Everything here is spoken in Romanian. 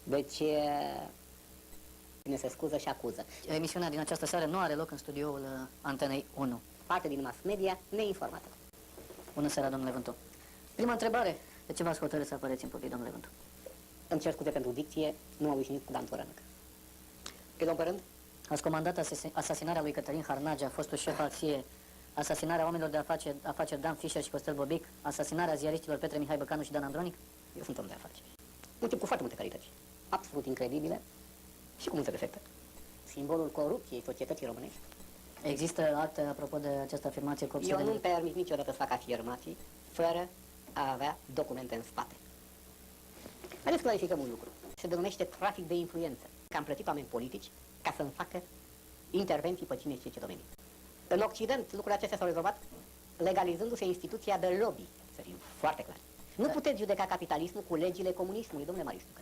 Deci, cine se scuză și acuză. Emisiunea din această seară nu are loc în studioul Antenei 1. Parte din mass media neinformată. Bună seara, domnule Vântu. Prima întrebare. De ce v-ați hotărât să apăreți în public, domnule Vântu? Îmi cer scuze pentru dicție, nu am obișnuit cu Dan Torănăc. Pe domn Părând, Ați comandat asasinarea lui Cătălin Harnagea, fostul șef al CIA, asasinarea oamenilor de afaceri Dan Fischer și Costel Bobic, asasinarea ziariștilor Petre Mihai Băcanu și Dan Andronic? eu sunt om de afaceri. Un tip cu foarte multe calități, absolut incredibile și cu multe defecte. Simbolul corupției societății românești. Există acte apropo de această afirmație cu Eu nu-mi permit niciodată să fac afirmații fără a avea documente în spate. Haideți să clarificăm un lucru. Se denumește trafic de influență. Că am plătit oameni politici ca să-mi facă intervenții pe cine știe ce domenii. În Occident, lucrurile acestea s-au rezolvat legalizându-se instituția de lobby. Să fim foarte clari. Nu puteți judeca capitalismul cu legile comunismului, domnule Marius Tucă.